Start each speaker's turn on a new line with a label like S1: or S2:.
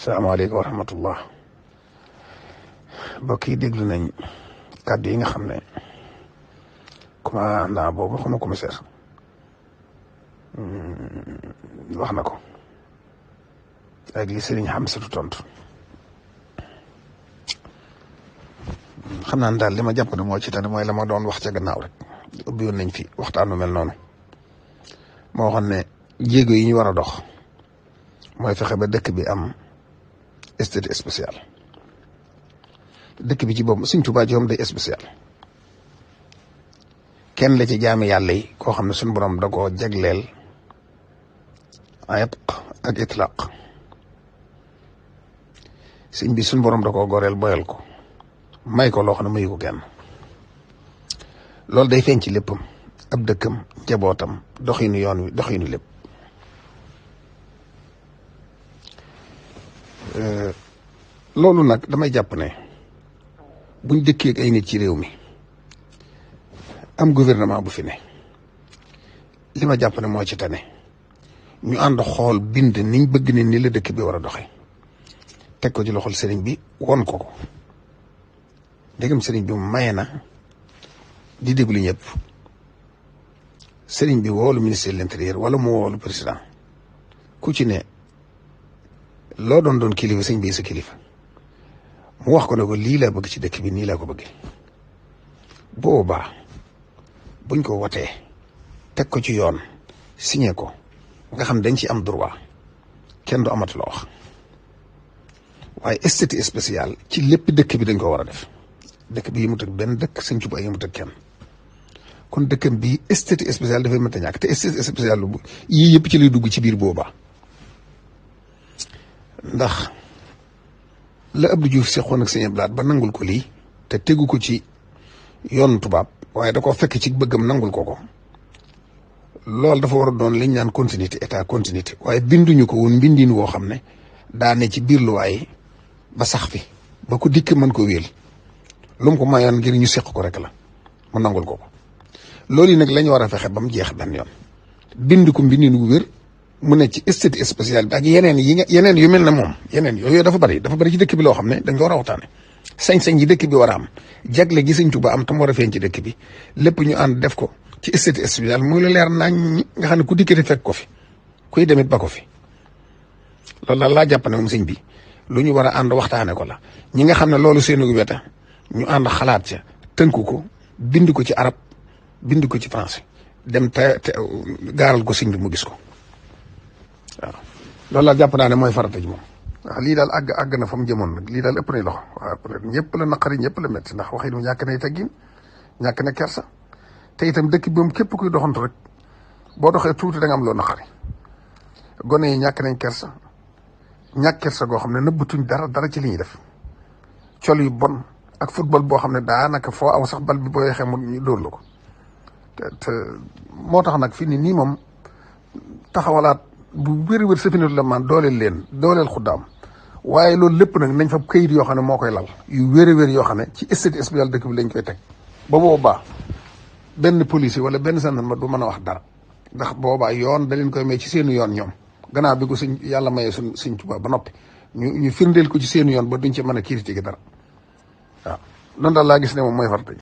S1: salaamaaleykum wa rahmatullah mbokk yi déglu nañ kàddu yi nga xam ne commandant boobu xama commissaire wax na ko ak li Serigne Hamsatu tontu xam naa ne daal li ma jàpp ne moo ci tane mooy la ma doon wax ca gannaaw rek ubbi woon nañ fi waxtaanu mel noonu moo waxoon ne jéego yi ñu war a dox mooy fexe ba dëkk bi am statut spécial dëkk bi ci boobu Sëñ Tuubaa ci moom day spécial kenn la ci jaami yàlla yi koo xam ne suñu borom da koo jagleel ayat ak itlaq sëñ bi suñu borom da koo goreel boyal ko may ko loo xam ne mayu ko kenn loolu day feeñ ci léppam ab dëkkam njabootam doxinu yoon wi doxinu lépp loolu nag damay jàpp ne buñ dëkkee ak ay nit ci réew mi am gouvernement bu fi ne li ma jàpp ne moo ci tane ñu ànd xool bind niñ bëgg ne ni la dëkk bi war a doxe teg ko ci loxol sëriñ bi won ko ndegam sëriñ bi mu maye na di déglu ñëpp sëriñ bi woolu ministre de l'intérieur wala mu woolu président ku ci ne loo doon kilifa sëñ bi sa kilifa mu wax ko ne ko lii laa bëgg ci dëkk bi nii laa ko bëggee boobaa buñ ko wotee teg ko ci yoon signé ko nga xam dañ ci am droit kenn du amatu la wax waaye statut spécial ci lépp dëkk bi dañ ko war a def dëkk bi yëmut ak benn dëkk Sëñ Tuubaa yëmut ak kenn kon dëkkam bi statut spécial dafay mënta ñàkk te statut spécial lu yii yëpp ci lay dugg ci biir boobaa ndax la Abdou Diouf seqoon ak Sëñ Abdou Lahad ba nangul ko lii te tegu ko ci yoon tubaab waaye da koo fekk ci bëggam nangul ko loolu dafa war a doon liñ naan continuité état continuité waaye binduñu ko woon mbindin woo xam ne daa ne ci biir luwaay ba sax fi ba ko dikk mën ko wéel lu mu ko mayoon ngir ñu seq ko rek la mu nangul ko loolu yi nag la ñu war a fexe ba mu jeex benn yoon bind ko mbindin wu wér mu ne ci statut spécial bi ak yeneen yu mel ne moom yeneen yooyu dafa bari ci dëkk bi loo xam ne dañ ko war a waxtaane sañ-sañ yi dëkk bi war a am jagle gi Sëñ Tuubaa am tam war a feeñ ci dëkk bi lépp ñu ànd def ko ci statut spécial muy lu leer nañ nga xam ne ku dikkati fekk ko fi kuy demit ba ko fi loolu daal laa jàpp ne moom sëñ bi lu ñu war a ànd waxtaane ko la ñi nga xam ne loolu seenu weta ñu ànd xalaat ca tënku ko bind ko ci arab bind ko ci français dem te gaaral ko sëñ bi mu gis ko waaw loolu laa jàpp naa ne mooy farata ji moom waaw lii daal àgg na fa mu jëmoon nag lii daal ëpp nay loxo waaw peut-être ñëpp la naqari ñëpp la métti ndax waxi du ñàkk nay teggin ñàkk na kersa te itam dëkk bi moom képp kuy doxantu rek boo doxee tuuti da nga am loo naqari gone yi ñàkk nañ kersa ñàkk kersa goo xam ne nëbbatuñ dara ci li ñuy def col yu bon ak football boo xam ne daanaka foo aw sax bal bi boo yeexee mu ñu dóor la ko te moo tax nag fii nii moom taxawalaat bu wér safinatu la man dooleel xuddaam waaye loolu lépp nag nañ fa këyit yoo xam ne moo koy lal yu wér yoo xam ne ci statut spécial dëkk bi lañ koy teg ba boobaa benn policier wala benn gendarme du mën a wax dara ndax boobaa yoon da leen koy may ci seenu yoon ñoom gannaaw bi ko yàlla mayee Sëñ Tuubaa ba noppi ñu firndeel ko ci seenu yoon ba duñ ci mën a critiquer dara waaw noonu daal laa gis ne moom mooy farata